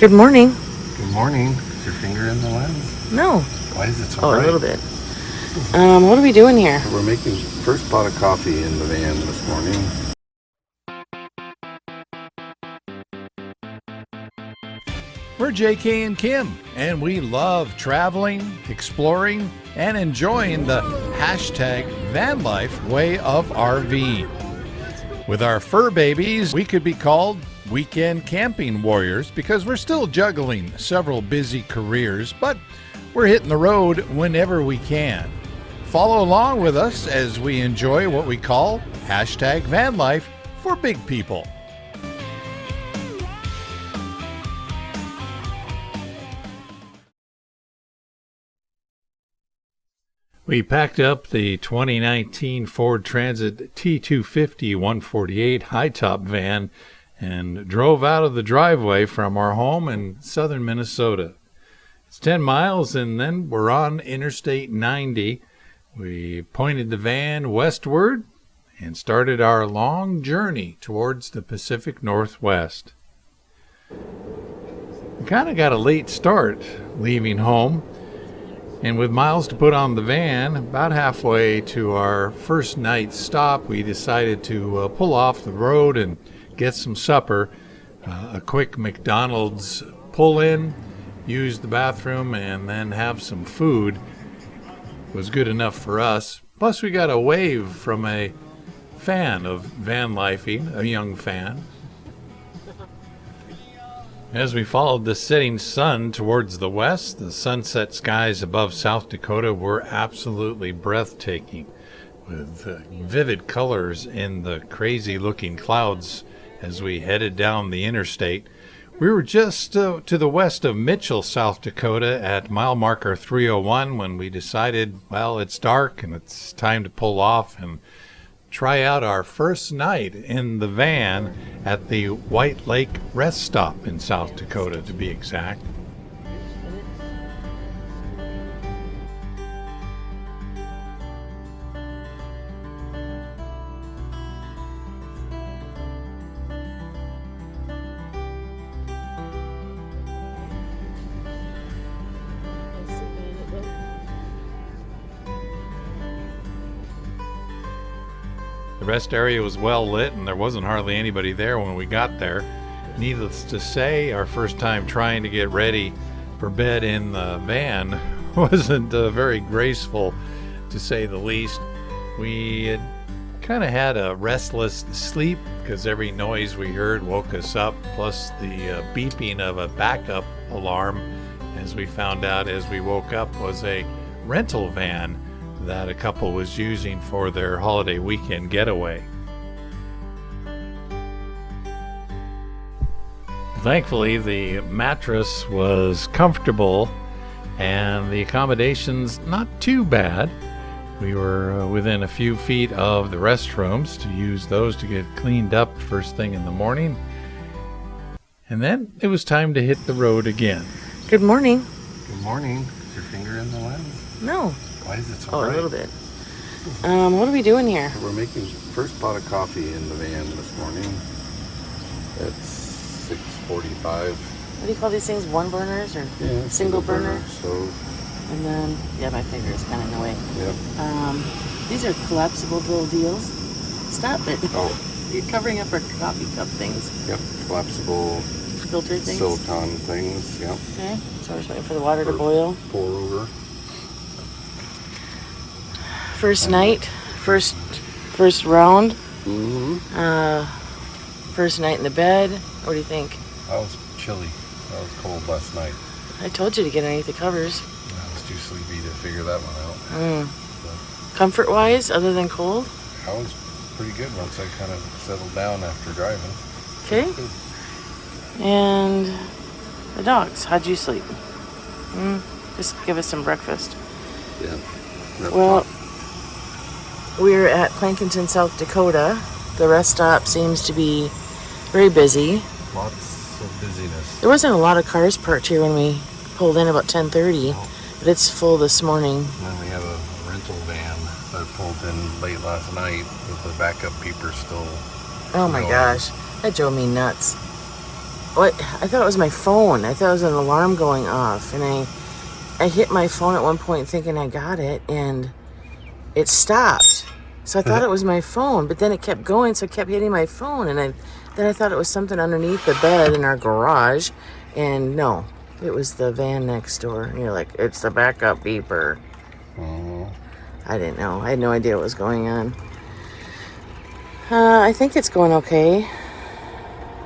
Good morning. Good morning. Is your finger in the lens? No. Why is it so Oh, bright? a little bit. What are we doing here? We're making first pot of coffee in the van this morning. We're JK and Kim, and we love traveling, exploring, and enjoying the hashtag Vanlife way of RVing. With our fur babies, we could be called weekend camping warriors because we're still juggling several busy careers, but we're hitting the road whenever we can. Follow along with us as we enjoy what we call hashtag Vanlife for big people. We packed up the 2019 Ford Transit T250 148 high-top van and drove out of the driveway from our home in southern Minnesota. It's 10 miles and then we're on Interstate 90. We pointed the van westward and started our long journey towards the Pacific Northwest. We kind of got a late start leaving home. And with miles to put on the van, about halfway to our first night stop, we decided to pull off the road and get some supper. A quick McDonald's pull in, use the bathroom, and then have some food was good enough for us. Plus we got a wave from a fan of van lifing, a young fan. As we followed the setting sun towards the west, the sunset skies above South Dakota were absolutely breathtaking, with vivid colors in the crazy-looking clouds as we headed down the interstate. We were just to the west of Mitchell, South Dakota at mile marker 301 when we decided, well, it's dark and it's time to pull off and try out our first night in the van at the White Lake Rest Stop in South Dakota, to be exact. The rest area was well lit and there wasn't hardly anybody there when we got there. Needless to say, our first time trying to get ready for bed in the van wasn't very graceful, to say the least. We had kind of had a restless sleep because every noise we heard woke us up, plus the beeping of a backup alarm, as we found out as we woke up, was a rental van that a couple was using for their holiday weekend getaway. Thankfully, the mattress was comfortable and the accommodations not too bad. We were within a few feet of the restrooms to use those to get cleaned up first thing in the morning. And then it was time to hit the road again. Good morning. Good morning. Is your finger in the lens? No. Why is it so Oh, bright? a little bit. What are we doing here? We're making first pot of coffee in the van this morning. It's 6:45. What do you call these things? One burners or Yeah, single burner? stove. And then, yeah, my finger is kind of in the way. Yep. These are collapsible little deals. Stop it. Oh, You're covering up our coffee cup things. yep. Collapsible Filter things. silicone things. Yep. Okay, so we're just waiting for the water to boil. Pour over. First night, first round, Mm-hmm. first night in the bed. What do you think? I was chilly. I was cold last night. I told you to get underneath the covers. I was too sleepy to figure that one out. Comfort-wise, other than cold? I was pretty good once I kind of settled down after driving. Okay. And the dogs, how'd you sleep? Just give us some breakfast. Yeah. Well, we're at Plankinton, South Dakota. The rest stop seems to be very busy. Lots of busyness. There wasn't a lot of cars parked here when we pulled in about 10:30, but it's full this morning. And then we have a rental van that pulled in late last night with the backup beeper still. Oh my going. gosh, that drove me nuts. What? I thought it was my phone. I thought it was an alarm going off, and I hit my phone at one point thinking I got it, and it stopped. So I thought it was my phone, but then it kept going, so I kept hitting my phone, and then I thought it was something underneath the bed in our garage, and no, it was the van next door. And you're like, it's the backup beeper. I didn't know. I had no idea what was going on. I think it's going okay.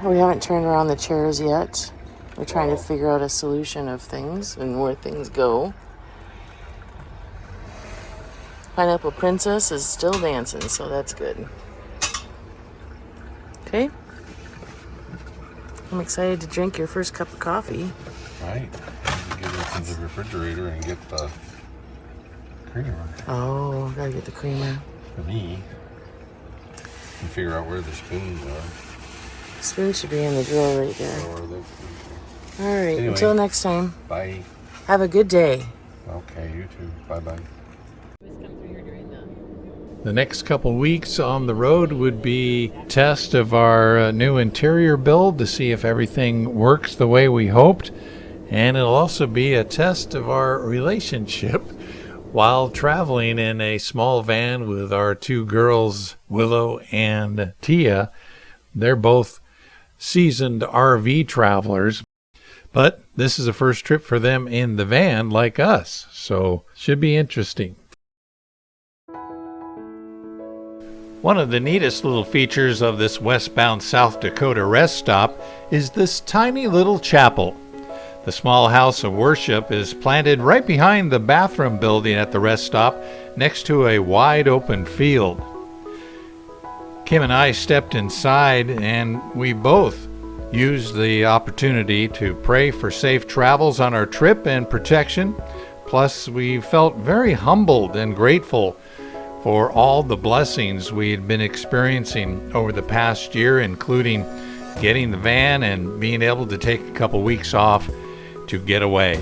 We haven't turned around the chairs yet. We're trying to figure out a solution of things and where things go. Pineapple Princess is still dancing, so that's good. Okay. I'm excited to drink your first cup of coffee. Right. Get it into the refrigerator and get the creamer. Oh, gotta get the creamer. For me. And figure out where the spoons are. Spoon should be in the drawer right there. Or the... All right, Anyway. until next time. Bye. Have a good day. Okay, you too. Bye-bye. The next couple weeks on the road would be test of our new interior build to see if everything works the way we hoped. And it'll also be a test of our relationship while traveling in a small van with our two girls, Willow and Tia. They're both seasoned RV travelers, but this is a first trip for them in the van like us, so should be interesting. One of the neatest little features of this westbound South Dakota rest stop is this tiny little chapel. The small house of worship is planted right behind the bathroom building at the rest stop next to a wide open field. Kim and I stepped inside and we both used the opportunity to pray for safe travels on our trip and protection. Plus, we felt very humbled and grateful for all the blessings we had been experiencing over the past year, including getting the van and being able to take a couple weeks off to get away.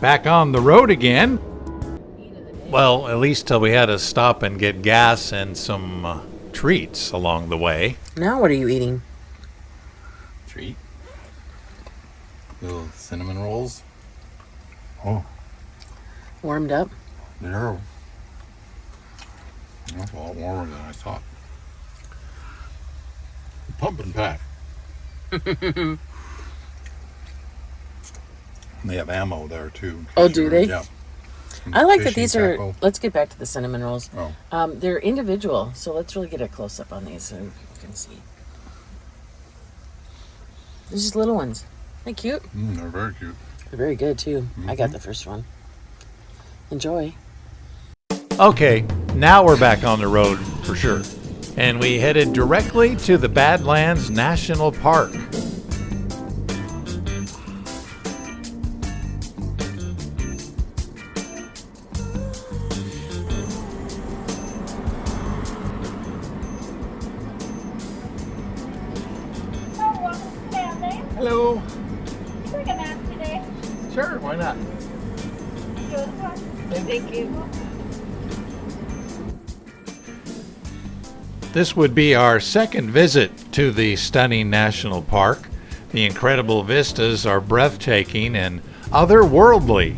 Back on the road again. Well, at least till we had to stop and get gas and some treats along the way. Now what are you eating? Treat. Little cinnamon rolls. Oh, Warmed up? they're that's a lot warmer than I thought. Pumpkin pack. They have ammo there too. Oh, do they? Yeah. I like that Fishing these are, tackle. let's get back to the cinnamon rolls. Oh. They're individual, so let's really get a close-up on these so you can see. They're just little ones. They're cute. They're very cute. They're very good, too. I got the first one. Enjoy. Okay, now we're back on the road for sure. And we headed directly to the Badlands National Park. Hello. Take a nap today. Sure, why not? Thank you. This would be our second visit to the stunning national park. The incredible vistas are breathtaking and otherworldly.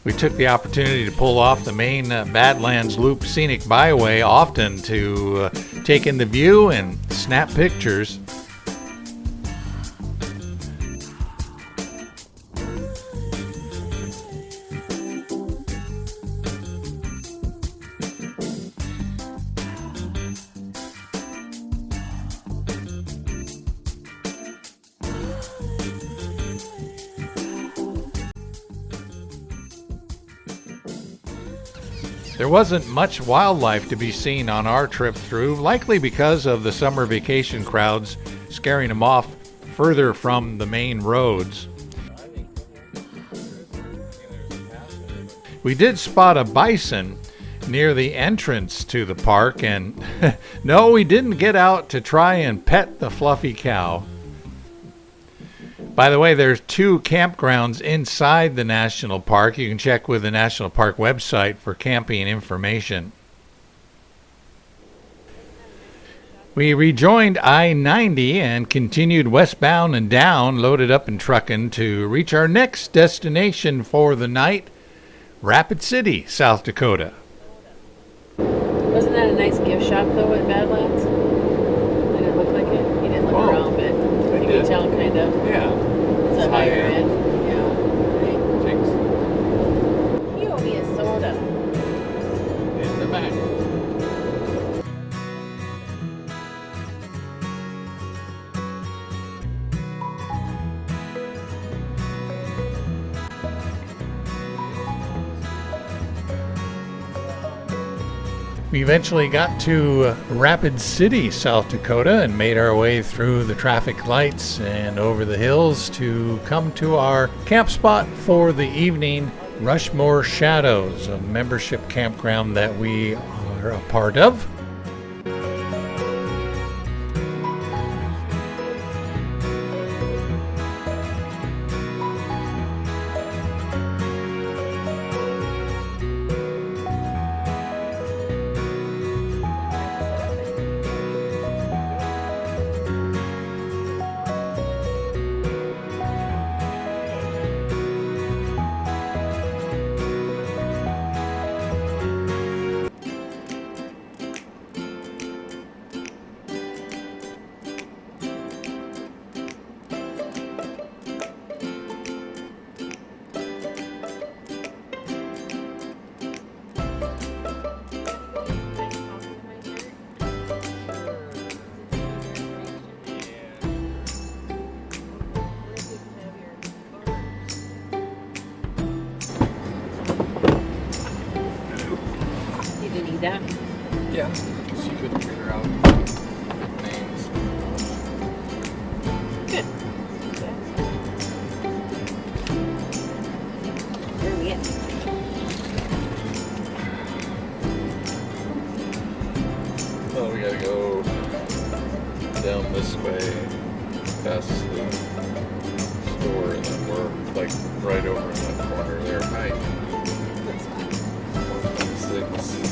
We took the opportunity to pull off the main Badlands Loop Scenic Byway often to take in the view and snap pictures. There wasn't much wildlife to be seen on our trip through, likely because of the summer vacation crowds scaring them off further from the main roads. We did spot a bison near the entrance to the park, and no, we didn't get out to try and pet the fluffy cow. By the way, there's 2 campgrounds inside the national park. You can check with the national park website for camping information. We rejoined I-90 and continued westbound and down, loaded up and trucking to reach our next destination for the night, Rapid City, South Dakota. Wasn't that a nice gift shop though at Badlands? Did it look like it? You didn't look around, but you could tell kind of. Yeah. It's a higher end. Yeah. Thanks. You owe me a soda. In the back. We eventually got to Rapid City, South Dakota, and made our way through the traffic lights and over the hills to come to our camp spot for the evening, Rushmore Shadows, a membership campground that we are a part of. That. Yeah. She couldn't figure out names. Good. Where are we at? Oh, we gotta go down this way, past the store, and then we're like right over in that corner there. Right. 126.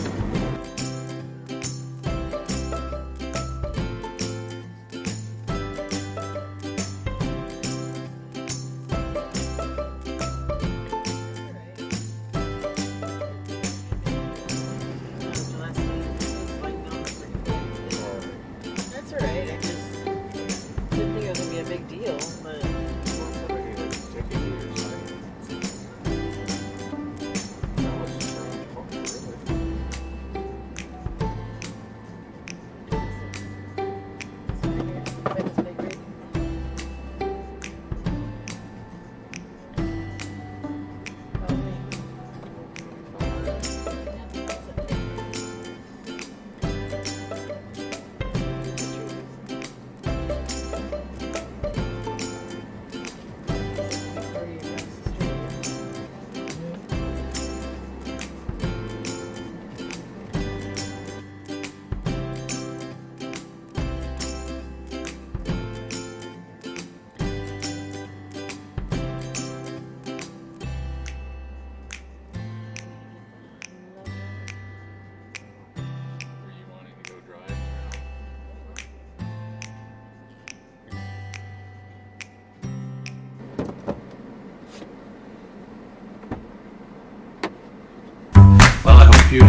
hope you.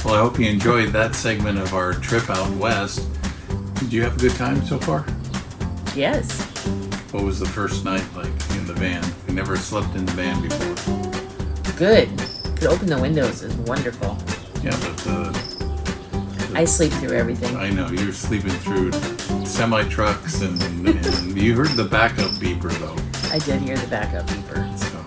Well, I hope you enjoyed that segment of our trip out west. Did you have a good time so far? Yes. What was the first night like in the van? We never slept in the van before. Good. Could open the windows. It's wonderful. Yeah, but I sleep through everything. I know you're sleeping through semi trucks, and you heard the backup beeper though. I did hear the backup beeper. So,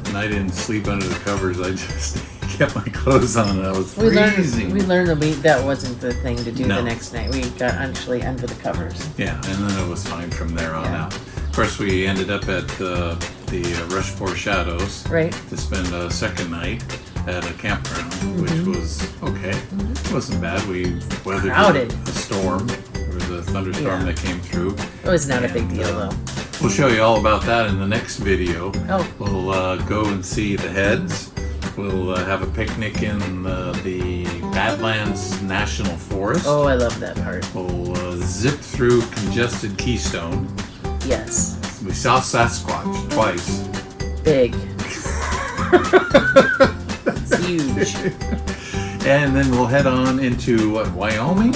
and I didn't sleep under the covers. I just kept my clothes on, and I was freezing. We learned that wasn't the thing to do No. the next night. We got actually under the covers. Yeah, and then it was fine from there on Yeah. out. Of course, we ended up at the Rushmore Shadows Right. to spend a second night at a campground, which was okay. It wasn't bad. We weathered Crowded. a storm. There was a thunderstorm Yeah. that came through. It was not a big And, deal though. We'll show you all about that in the next video. Oh. We'll go and see the heads. We'll have a picnic in the Badlands National Forest. Oh, I love that part. We'll zip through congested Keystone. Yes. We saw Sasquatch twice. Big. It's huge. And then we'll head on into what, Wyoming?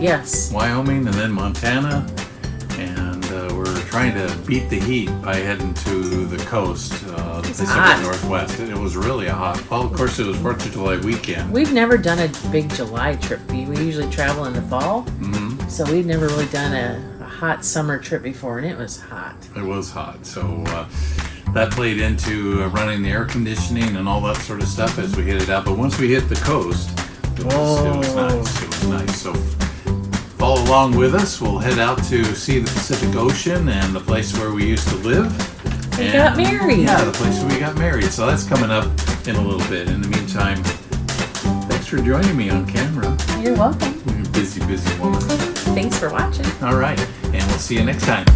Yes. Wyoming and then Montana. And we're trying to beat the heat by heading to the coast, Pacific hot. Northwest. It was really a hot. Well, of course, it was 4th of July weekend. We've never done a big July trip. We usually travel in the fall. Mhm. So we've never really done a hot summer trip before, and it was hot. It was hot. So that played into running the air conditioning and all that sort of stuff as we hit it out. But once we hit the coast, it was nice. It was nice. So follow along with us. We'll head out to see the Pacific Ocean and the place where we used to live. We got married. Yeah, the place where we got married. So that's coming up in a little bit. In the meantime, thanks for joining me on camera. You're welcome. You're a busy, busy woman. Thanks for watching. All right. And we'll see you next time.